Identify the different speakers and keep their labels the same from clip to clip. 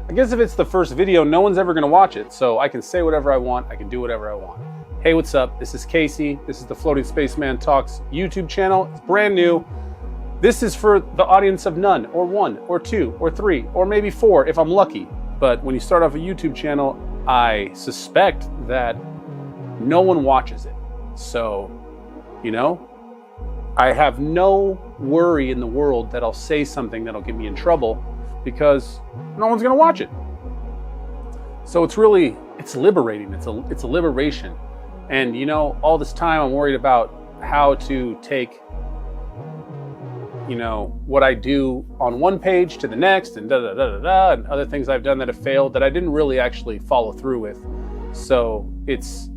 Speaker 1: I guess if it's the first video, no one's ever gonna watch it. So I can say whatever I want, I can do whatever I want. Hey, what's up? This is Casey. This is the Floating Spaceman Talks YouTube channel. It's brand new. This is for the audience of none, or one, or two, or three, or maybe four if I'm lucky. But when you start off a YouTube channel, I suspect that no one watches it. So, you know, I have no worry in the world that I'll say something that'll get me in trouble because no one's gonna watch it. So it's liberating. It's a liberation. And you know, all this time I'm worried about how to take, you know, what I do on one page to the next and and other things I've done that have failed that I didn't really actually follow through with. So it's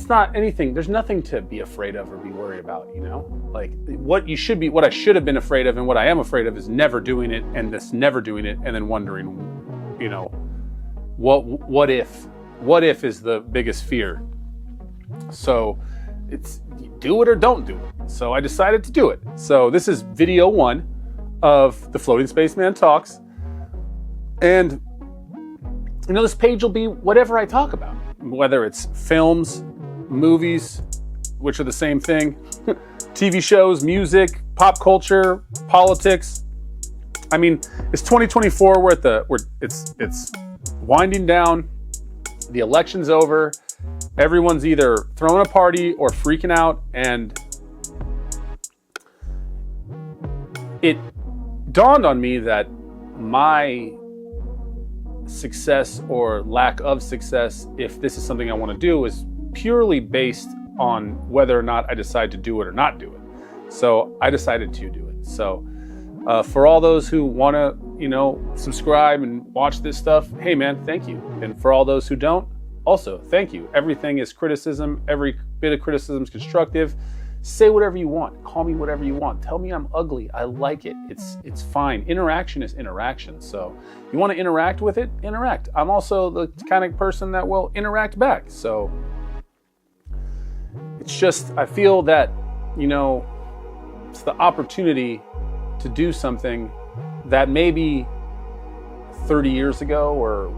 Speaker 1: not anything, there's nothing to be afraid of or be worried about, you know? Like what I should have been afraid of and what I am afraid of is never doing it and this never doing it and then wondering, you know, what if is the biggest fear. So it's do it or don't do it. So I decided to do it. So this is video 1 of the Floating Spaceman Talks. And you know, this page will be whatever I talk about, whether it's films, movies, which are the same thing, TV shows, music, pop culture, politics. I mean, it's 2024. It's winding down. The election's over. Everyone's either throwing a party or freaking out, and it dawned on me that my success or lack of success, if this is something I want to do, is purely based on whether or not I decide to do it or not do it. So I decided to do it. So for all those who want to, you know, subscribe and watch this stuff, hey man, thank you. And for all those who don't, also thank you. Everything is criticism. Every bit of criticism is constructive. Say whatever you want. Call me whatever you want. Tell me I'm ugly. I like it. It's fine. Interaction is interaction. So you want to interact with it? Interact. I'm also the kind of person that will interact back. So it's just, I feel that, you know, it's the opportunity to do something that maybe 30 years ago or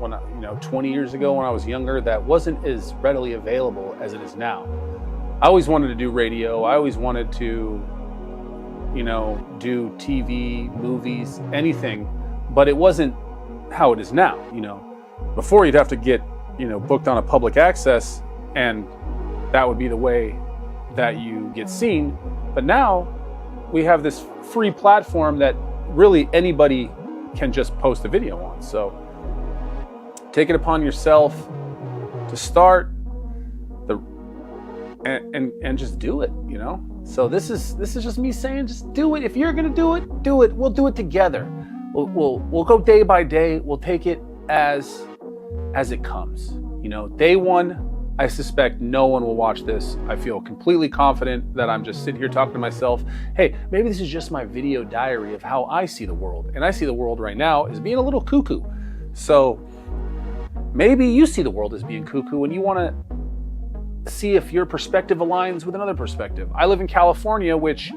Speaker 1: 20 years ago when I was younger, that wasn't as readily available as it is now. I always wanted to do radio. I always wanted to, you know, do TV, movies, anything, but it wasn't how it is now. You know, before you'd have to get, you know, booked on a public access, and that would be the way that you get seen. But now we have this free platform that really anybody can just post a video on. So take it upon yourself to start and just do it, you know? So this is just me saying, just do it. If you're gonna do it, do it. We'll do it together. We'll go day by day. We'll take it as it comes. You know, day 1, I suspect no one will watch this. I feel completely confident that I'm just sitting here talking to myself. Hey, maybe this is just my video diary of how I see the world. And I see the world right now as being a little cuckoo. So maybe you see the world as being cuckoo and you want to see if your perspective aligns with another perspective. I live in California, which,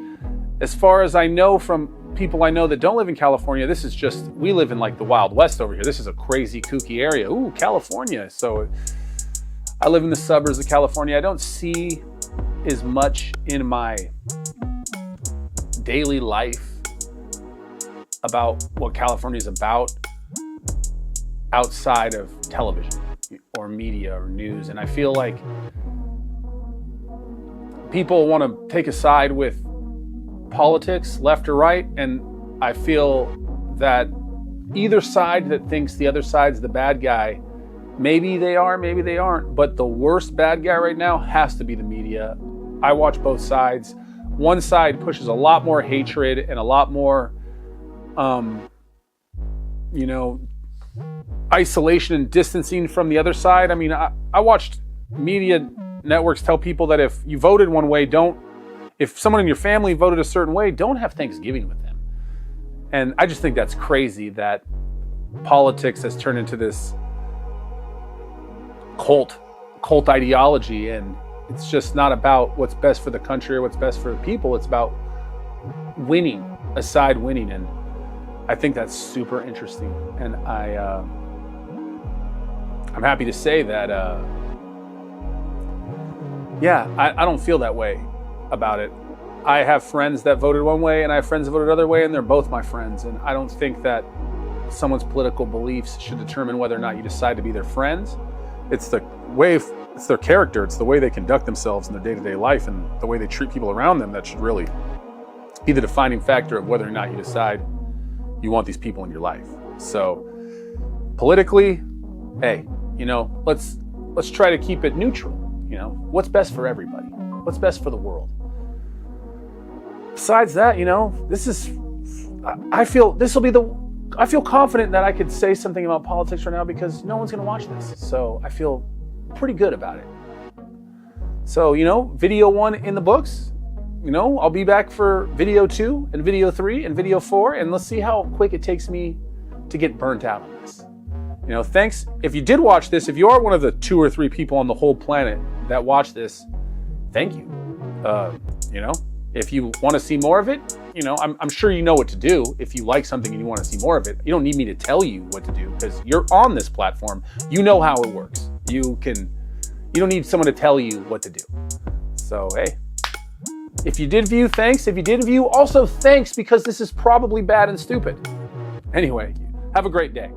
Speaker 1: as far as I know from people I know that don't live in California, this is just, we live in like the Wild West over here. This is a crazy, kooky area. Ooh, California. So I live in the suburbs of California. I don't see as much in my daily life about what California is about outside of television or media or news. And I feel like people want to take a side with politics, left or right, and I feel that either side that thinks the other side's the bad guy, maybe they are, maybe they aren't, but the worst bad guy right now has to be the media. I watch both sides. One side pushes a lot more hatred and a lot more, you know, isolation and distancing from the other side. I mean, I watched media networks tell people that if you voted one way, if someone in your family voted a certain way, don't have Thanksgiving with them. And I just think that's crazy that politics has turned into this cult ideology, and it's just not about what's best for the country or what's best for the people. It's about winning, a side winning. And I think that's super interesting. And I'm happy to say that, yeah, I don't feel that way about it. I have friends that voted one way and I have friends that voted another way, and they're both my friends. And I don't think that someone's political beliefs should determine whether or not you decide to be their friends. It's the way, it's their character, it's the way they conduct themselves in their day-to-day life and the way they treat people around them that should really be the defining factor of whether or not you decide you want these people in your life. So politically, hey, you know, let's try to keep it neutral. You know, what's best for everybody? What's best for the world? Besides that, you know, I feel confident that I could say something about politics right now because no one's going to watch this. So I feel pretty good about it. So, you know, video 1 in the books. You know, I'll be back for video 2 and video 3 and video 4, and let's see how quick it takes me to get burnt out on this. You know, thanks. If you did watch this, if you are one of the 2 or 3 people on the whole planet that watch this, thank you. You know, if you want to see more of it, you know, I'm sure you know what to do. If you like something and you want to see more of it, you don't need me to tell you what to do because you're on this platform. You know how it works. You don't need someone to tell you what to do. So, hey, if you did view, thanks. If you didn't view, also thanks, because this is probably bad and stupid. Anyway, have a great day.